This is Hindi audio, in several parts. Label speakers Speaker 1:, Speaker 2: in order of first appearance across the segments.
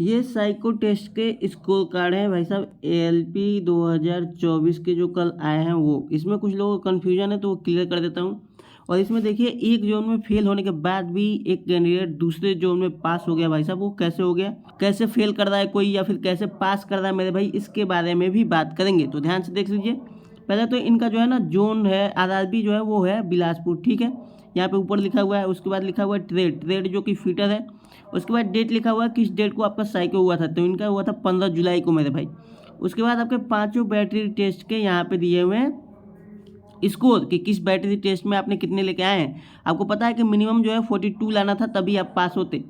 Speaker 1: ये साइको टेस्ट के स्कोर कार्ड हैं भाई साहब, एएलपी 2024 के जो कल आए हैं वो। इसमें कुछ लोगों को कन्फ्यूजन है तो वो क्लियर कर देता हूँ। और इसमें देखिए, एक जोन में फेल होने के बाद भी एक कैंडिडेट दूसरे जोन में पास हो गया भाई साहब। वो कैसे हो गया, कैसे फेल कर रहा है कोई, या फिर कैसे पास कर रहा है मेरे भाई, इसके बारे में भी बात करेंगे। तो ध्यान से देख लीजिए। पहले तो इनका जो है ना जोन है, आरआरबी जो है वो है बिलासपुर, ठीक है। यहाँ पे ऊपर लिखा हुआ है। उसके बाद लिखा हुआ है ट्रेड, ट्रेड जो कि फीटर है। उसके बाद डेट लिखा हुआ है, किस डेट को आपका साइको हुआ था, तो इनका हुआ था 15 जुलाई को मेरे भाई। उसके बाद आपके पांचों बैटरी टेस्ट के यहाँ पे दिए हुए हैं स्कोर कि किस बैटरी टेस्ट में आपने कितने लेके आए हैं। आपको पता है कि मिनिमम जो है 42 लाना था तभी आप पास होते।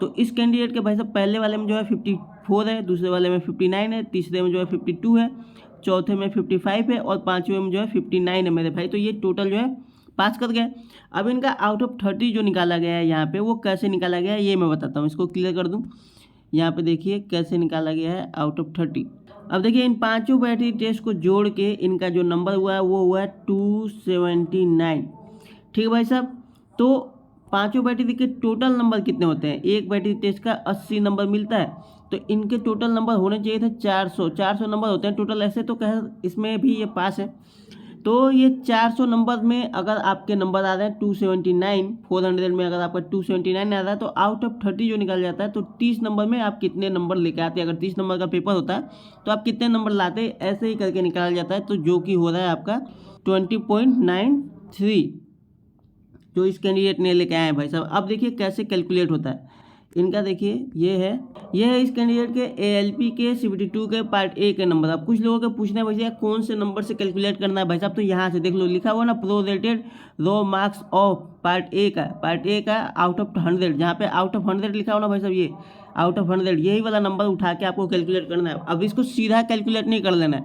Speaker 1: तो इस कैंडिडेट के भाई साहब पहले वाले में जो है 54 है, दूसरे वाले में 59 है, तीसरे में जो है 52 है, चौथे में 55 है और पाँचवें में जो है 59 है मेरे भाई। तो ये टोटल जो है पास कर गए। अब इनका आउट ऑफ 30 जो निकाला गया है यहाँ पे, वो कैसे निकाला गया है ये मैं बताता हूँ। इसको क्लियर कर दूँ। यहाँ पे देखिए कैसे निकाला गया है आउट ऑफ 30। अब देखिए, इन पांचों बैटरी टेस्ट को जोड़ के इनका जो नंबर हुआ है वो हुआ है 279। ठीक है भाई साहब। तो पांचों बैटरी के टोटल नंबर कितने होते हैं, एक बैटरी टेस्ट का 80 नंबर मिलता है। तो इनके टोटल नंबर होने चाहिए थे 400 नंबर होते हैं टोटल। ऐसे तो कह इसमें भी ये पास है। तो ये 400 नंबर में अगर आपके नंबर आ रहे हैं 279, 400 में अगर आपका 279 आ रहा है तो आउट ऑफ 30 जो निकल जाता है। तो 30 नंबर में आप कितने नंबर लेके आते हैं, अगर 30 नंबर का पेपर होता है तो आप कितने नंबर लाते, ऐसे ही करके निकाला जाता है। तो जो कि हो रहा है आपका 20.93 जो इस कैंडिडेट ने लेके आए हैं भाई साहब। अब देखिए कैसे कैलकुलेट होता है इनका। देखिए ये है इस कैंडिडेट के एएलपी के CBT2 के पार्ट ए के नंबर। अब कुछ लोगों के पूछना है भैया कौन से नंबर से कैलकुलेट करना है भाई साहब, तो यहाँ से देख लो, लिखा हुआ ना prorated raw marks of part A का आउट ऑफ 100, जहाँ पे आउट ऑफ 100 लिखा हो ना भाई साहब, ये आउट ऑफ 100 यही वाला नंबर उठा के आपको कैलकुलेट करना है। अब इसको सीधा कैलकुलेट नहीं कर लेना है।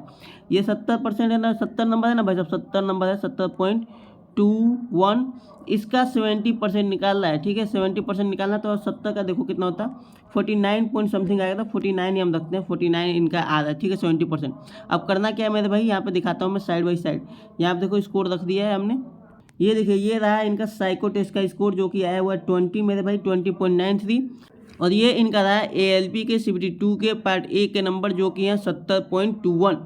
Speaker 1: ये 70% है ना, 70 नंबर है ना भाई साहब, 70 नंबर है, 70.21। इसका 70% निकालना है, ठीक है, 70% निकालना। तो 70 का देखो कितना होता है, 49 पॉइंट समथिंग आएगा। तो 49 ही हम रखते हैं, 49 इनका आ रहा है, ठीक है, 70%। अब करना क्या है मेरे भाई, यहाँ पे दिखाता हूँ मैं साइड बाई साइड। यहाँ पे देखो स्कोर रख दिया है हमने। ये देखिए, ये रहा इनका साइको टेस्ट का स्कोर जो कि आया हुआ है 20 मेरे भाई, 20.93। और ये इनका रहा एएलपी के CBT2 के पार्ट ए के नंबर जो कि है 70.21।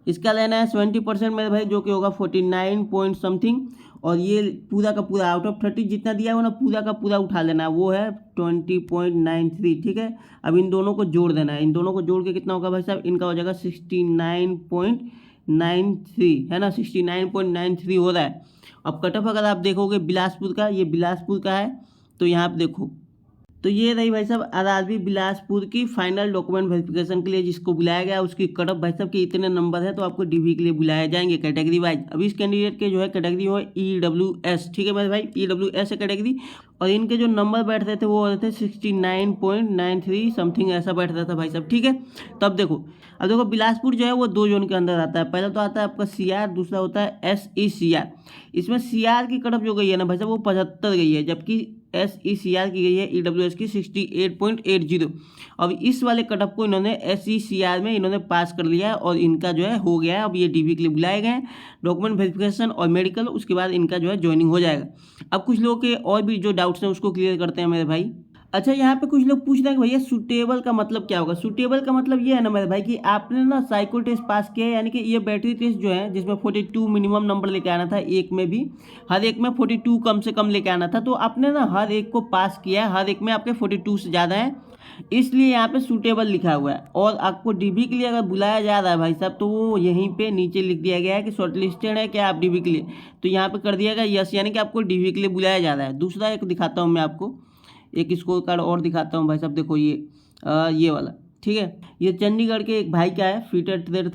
Speaker 1: इसका लेना है 70% मेरे भाई, जो कि होगा 49 पॉइंट समथिंग। और ये पूरा का पूरा आउट ऑफ 30 जितना दिया हुआ ना, पूरा का पूरा उठा लेना है, वो है 20.93, ठीक है। अब इन दोनों को जोड़ देना है, इन दोनों को जोड़ के कितना होगा भाई साहब, इनका हो जाएगा 69.93, है ना, 69.93 हो रहा है। अब कट ऑफ अगर आप देखोगे बिलासपुर का, ये बिलासपुर का है, तो यहाँ पे देखो, तो ये रही भाई साहब आरआरबी बिलासपुर की फाइनल डॉक्यूमेंट वेरिफिकेशन के लिए जिसको बुलाया गया, उसकी कट ऑफ भाई साहब के इतने नंबर है, तो आपको डीवी के लिए बुलाए जाएंगे कैटेगरी वाइज। अब इस कैंडिडेट के जो है कैटेगरी हो EWS, ठीक है मेरे भाई, EWS है कैटेगरी। और इनके जो नंबर बैठ रहे थे वो हो रहे थे 69.93 समथिंग, ऐसा बैठ रहा था भाई साहब, ठीक है। तो अब देखो बिलासपुर जो है वो दो जोन के अंदर आता है। पहला तो आता है आपका CR, दूसरा होता है SECR। इसमें CR की कट ऑफ जो गई है ना भाई साहब वो 75 गई है, जबकि SECR की गई है EWS की 68.80। अब इस वाले कट ऑफ को इन्होंने SECR में इन्होंने पास कर लिया है और इनका जो है हो गया है। अब ये डीवी के लिए बुलाए गए हैं, डॉक्यूमेंट वेरिफिकेशन और मेडिकल, उसके बाद इनका जो है ज्वाइनिंग हो जाएगा। अब कुछ लोगों के और भी जो डाउट्स हैं उसको क्लियर करते हैं मेरे भाई। अच्छा, यहाँ पे कुछ लोग पूछ रहे हैं कि भैया सूटेबल का मतलब क्या होगा। सूटेबल का मतलब ये है ना मेरे भाई कि आपने ना साइको टेस्ट पास किया है, यानी कि ये बैटरी टेस्ट जो है जिसमें 42 मिनिमम नंबर लेके आना था, एक में भी हर एक में 42 कम से कम लेके आना था, तो आपने ना हर एक को पास किया है, हर एक में आपके 42 से ज़्यादा है, इसलिए यहाँ पे सूटेबल लिखा हुआ है। और आपको डीबी के लिए अगर बुलाया जा रहा है भाई साहब, तो वो यहीं पे नीचे लिख दिया गया है कि शॉर्ट लिस्टेड है क्या आप डीबी के लिए, तो यहाँ पे कर दिया गया यस, यानी कि आपको डीबी के लिए बुलाया जा रहा है। दूसरा एक दिखाता हूँ मैं आपको, एक स्कोर कार्ड और दिखाता हूँ भाई साहब। देखो ये वाला, ठीक है, ये चंडीगढ़ के एक भाई का है, फीटर ट्रेड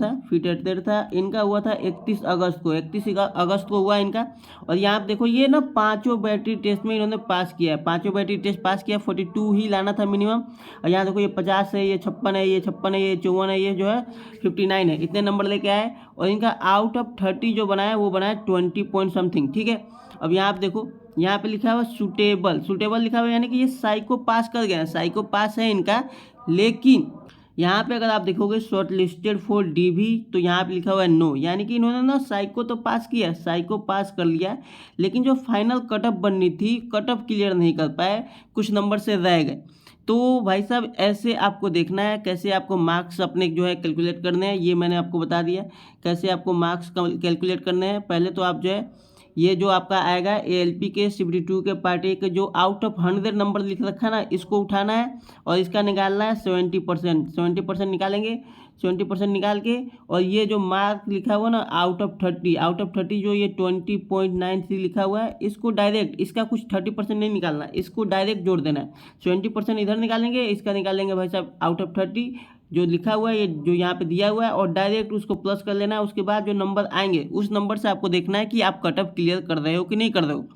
Speaker 1: था, इनका हुआ था 31 अगस्त को हुआ इनका। और यहाँ पे देखो ये ना पांचों बैटरी टेस्ट में इन्होंने पास किया है, पांचों बैटरी टेस्ट पास किया, 42 ही लाना था मिनिमम। और यहाँ देखो ये 50 है, ये 56 है, ये 56 है, ये 54 है, ये जो है 59 है, इतने नंबर लेके आए। और इनका आउट ऑफ 30 जो बनाया वो बनाया 20 पॉइंट समथिंग, ठीक है। अब यहाँ पे देखो, यहाँ पे लिखा हुआ सूटेबल लिखा हुआ, यानी कि ये साइको पास कर गया, साइको पास है इनका। लेकिन यहाँ पे अगर आप देखोगे शॉर्ट लिस्टेड फॉर डीवी, तो यहाँ पे लिखा हुआ है नो, यानी कि इन्होंने ना साइको तो पास किया, साइको पास कर लिया, लेकिन जो फाइनल कट ऑफ बननी थी, कट ऑफ क्लियर नहीं कर पाए, कुछ नंबर से रह गए। तो भाई साहब ऐसे आपको देखना है कैसे आपको मार्क्स अपने जो है कैलकुलेट करने हैं, ये मैंने आपको बता दिया कैसे आपको मार्क्स कैलकुलेट करने हैं। पहले तो आप जो है ये जो आपका आएगा ALP के CBT2 के पार्ट ए के जो आउट ऑफ 100 नंबर लिख रखा है ना, इसको उठाना है और इसका निकालना है 70%। 70% निकालेंगे, 70% निकाल के, और ये जो मार्क लिखा हुआ ना आउट ऑफ 30 जो ये 20.93 लिखा हुआ है, इसको डायरेक्ट, इसका कुछ 30% नहीं निकालना, इसको डायरेक्ट जोड़ देना है। 20% इधर निकालेंगे, इसका निकालेंगे भाई साहब आउट ऑफ 30 जो लिखा हुआ है, ये जो यहाँ पे दिया हुआ है, और डायरेक्ट उसको प्लस कर लेना है। उसके बाद जो नंबर आएंगे उस नंबर से आपको देखना है कि आप कट ऑफ क्लियर कर रहे हो कि नहीं कर रहे हो।